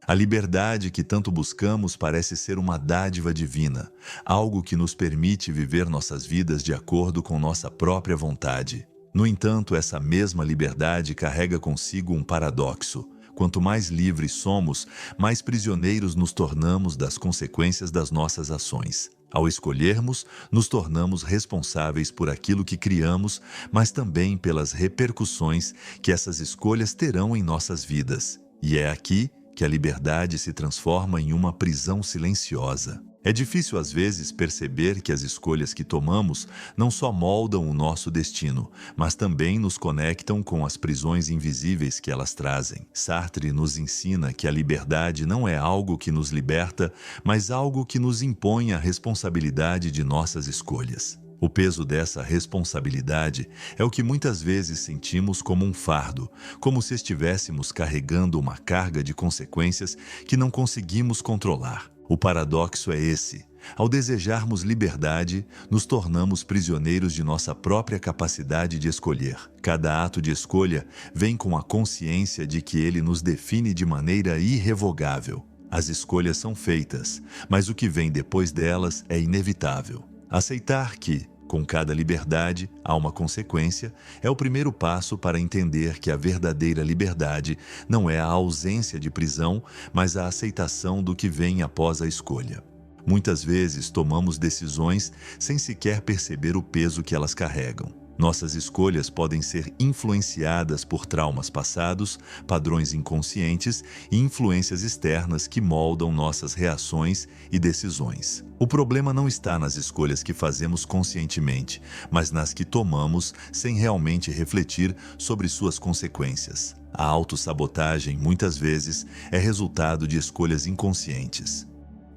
A liberdade que tanto buscamos parece ser uma dádiva divina, algo que nos permite viver nossas vidas de acordo com nossa própria vontade. No entanto, essa mesma liberdade carrega consigo um paradoxo. Quanto mais livres somos, mais prisioneiros nos tornamos das consequências das nossas ações. Ao escolhermos, nos tornamos responsáveis por aquilo que criamos, mas também pelas repercussões que essas escolhas terão em nossas vidas. E é aqui que a liberdade se transforma em uma prisão silenciosa. É difícil às vezes perceber que as escolhas que tomamos não só moldam o nosso destino, mas também nos conectam com as prisões invisíveis que elas trazem. Sartre nos ensina que a liberdade não é algo que nos liberta, mas algo que nos impõe a responsabilidade de nossas escolhas. O peso dessa responsabilidade é o que muitas vezes sentimos como um fardo, como se estivéssemos carregando uma carga de consequências que não conseguimos controlar. O paradoxo é esse: ao desejarmos liberdade, nos tornamos prisioneiros de nossa própria capacidade de escolher. Cada ato de escolha vem com a consciência de que ele nos define de maneira irrevogável. As escolhas são feitas, mas o que vem depois delas é inevitável. Aceitar que, com cada liberdade, há uma consequência, é o primeiro passo para entender que a verdadeira liberdade não é a ausência de prisão, mas a aceitação do que vem após a escolha. Muitas vezes tomamos decisões sem sequer perceber o peso que elas carregam. Nossas escolhas podem ser influenciadas por traumas passados, padrões inconscientes e influências externas que moldam nossas reações e decisões. O problema não está nas escolhas que fazemos conscientemente, mas nas que tomamos sem realmente refletir sobre suas consequências. A autossabotagem, muitas vezes, é resultado de escolhas inconscientes.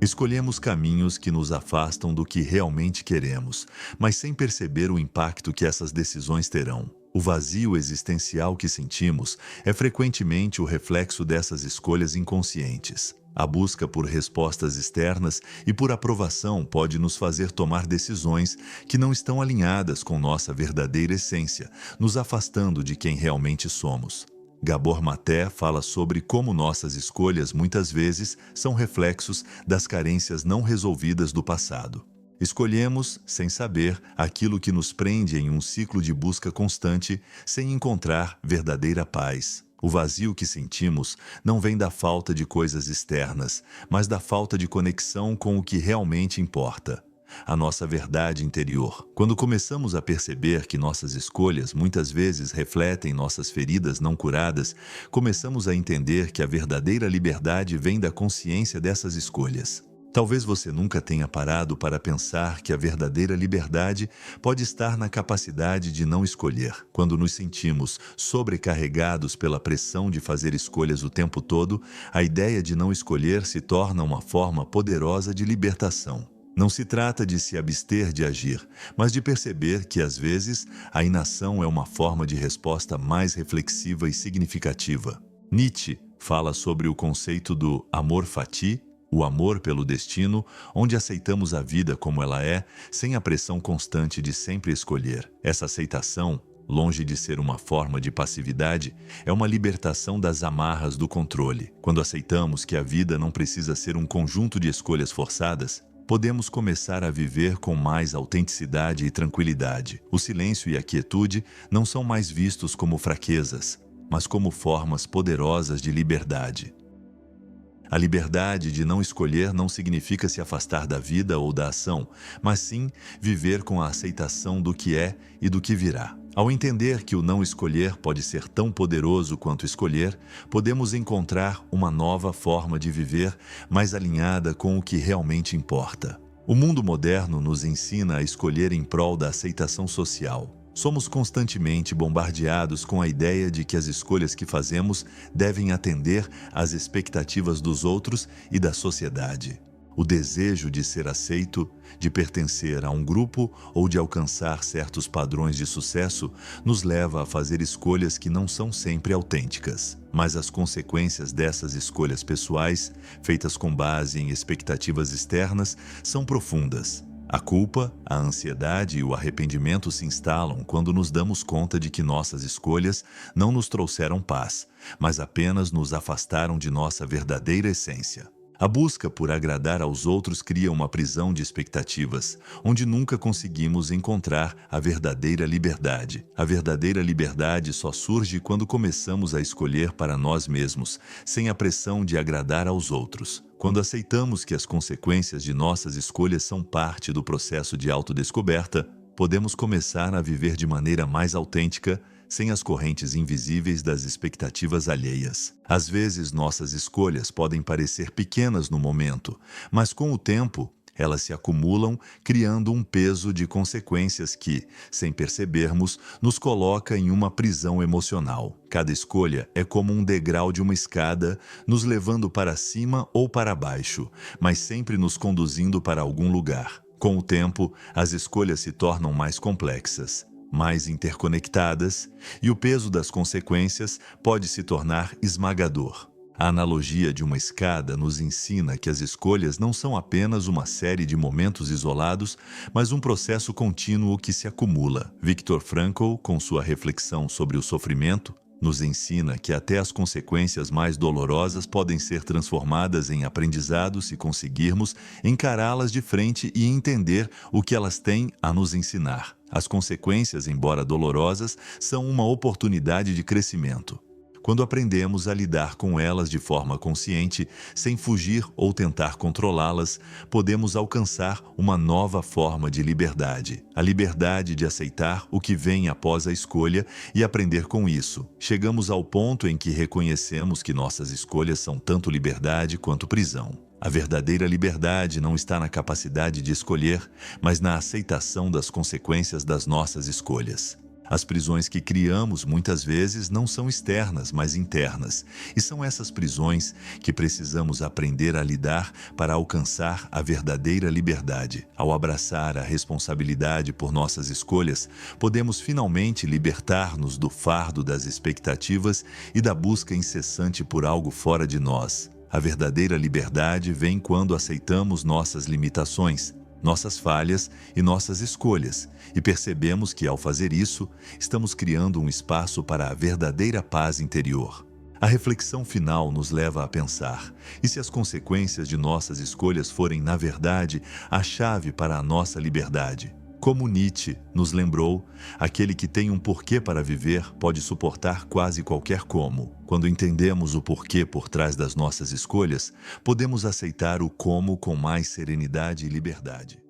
Escolhemos caminhos que nos afastam do que realmente queremos, mas sem perceber o impacto que essas decisões terão. O vazio existencial que sentimos é frequentemente o reflexo dessas escolhas inconscientes. A busca por respostas externas e por aprovação pode nos fazer tomar decisões que não estão alinhadas com nossa verdadeira essência, nos afastando de quem realmente somos. Gabor Maté fala sobre como nossas escolhas muitas vezes são reflexos das carências não resolvidas do passado. Escolhemos, sem saber, aquilo que nos prende em um ciclo de busca constante, sem encontrar verdadeira paz. O vazio que sentimos não vem da falta de coisas externas, mas da falta de conexão com o que realmente importa. A nossa verdade interior. Quando começamos a perceber que nossas escolhas muitas vezes refletem nossas feridas não curadas, começamos a entender que a verdadeira liberdade vem da consciência dessas escolhas. Talvez você nunca tenha parado para pensar que a verdadeira liberdade pode estar na capacidade de não escolher. Quando nos sentimos sobrecarregados pela pressão de fazer escolhas o tempo todo, a ideia de não escolher se torna uma forma poderosa de libertação. Não se trata de se abster de agir, mas de perceber que, às vezes, a inação é uma forma de resposta mais reflexiva e significativa. Nietzsche fala sobre o conceito do amor fati, o amor pelo destino, onde aceitamos a vida como ela é, sem a pressão constante de sempre escolher. Essa aceitação, longe de ser uma forma de passividade, é uma libertação das amarras do controle. Quando aceitamos que a vida não precisa ser um conjunto de escolhas forçadas, podemos começar a viver com mais autenticidade e tranquilidade. O silêncio e a quietude não são mais vistos como fraquezas, mas como formas poderosas de liberdade. A liberdade de não escolher não significa se afastar da vida ou da ação, mas sim viver com a aceitação do que é e do que virá. Ao entender que o não escolher pode ser tão poderoso quanto escolher, podemos encontrar uma nova forma de viver mais alinhada com o que realmente importa. O mundo moderno nos ensina a escolher em prol da aceitação social. Somos constantemente bombardeados com a ideia de que as escolhas que fazemos devem atender às expectativas dos outros e da sociedade. O desejo de ser aceito, de pertencer a um grupo ou de alcançar certos padrões de sucesso nos leva a fazer escolhas que não são sempre autênticas. Mas as consequências dessas escolhas pessoais, feitas com base em expectativas externas, são profundas. A culpa, a ansiedade e o arrependimento se instalam quando nos damos conta de que nossas escolhas não nos trouxeram paz, mas apenas nos afastaram de nossa verdadeira essência. A busca por agradar aos outros cria uma prisão de expectativas, onde nunca conseguimos encontrar a verdadeira liberdade. A verdadeira liberdade só surge quando começamos a escolher para nós mesmos, sem a pressão de agradar aos outros. Quando aceitamos que as consequências de nossas escolhas são parte do processo de autodescoberta, podemos começar a viver de maneira mais autêntica, sem as correntes invisíveis das expectativas alheias. Às vezes, nossas escolhas podem parecer pequenas no momento, mas com o tempo, elas se acumulam, criando um peso de consequências que, sem percebermos, nos coloca em uma prisão emocional. Cada escolha é como um degrau de uma escada, nos levando para cima ou para baixo, mas sempre nos conduzindo para algum lugar. Com o tempo, as escolhas se tornam mais complexas, mais interconectadas, e o peso das consequências pode se tornar esmagador. A analogia de uma escada nos ensina que as escolhas não são apenas uma série de momentos isolados, mas um processo contínuo que se acumula. Viktor Frankl, com sua reflexão sobre o sofrimento, nos ensina que até as consequências mais dolorosas podem ser transformadas em aprendizado se conseguirmos encará-las de frente e entender o que elas têm a nos ensinar. As consequências, embora dolorosas, são uma oportunidade de crescimento. Quando aprendemos a lidar com elas de forma consciente, sem fugir ou tentar controlá-las, podemos alcançar uma nova forma de liberdade. A liberdade de aceitar o que vem após a escolha e aprender com isso. Chegamos ao ponto em que reconhecemos que nossas escolhas são tanto liberdade quanto prisão. A verdadeira liberdade não está na capacidade de escolher, mas na aceitação das consequências das nossas escolhas. As prisões que criamos muitas vezes não são externas, mas internas, e são essas prisões que precisamos aprender a lidar para alcançar a verdadeira liberdade. Ao abraçar a responsabilidade por nossas escolhas, podemos finalmente libertar-nos do fardo das expectativas e da busca incessante por algo fora de nós. A verdadeira liberdade vem quando aceitamos nossas limitações, nossas falhas e nossas escolhas, e percebemos que, ao fazer isso, estamos criando um espaço para a verdadeira paz interior. A reflexão final nos leva a pensar: e se as consequências de nossas escolhas forem, na verdade, a chave para a nossa liberdade? Como Nietzsche nos lembrou, aquele que tem um porquê para viver pode suportar quase qualquer como. Quando entendemos o porquê por trás das nossas escolhas, podemos aceitar o como com mais serenidade e liberdade.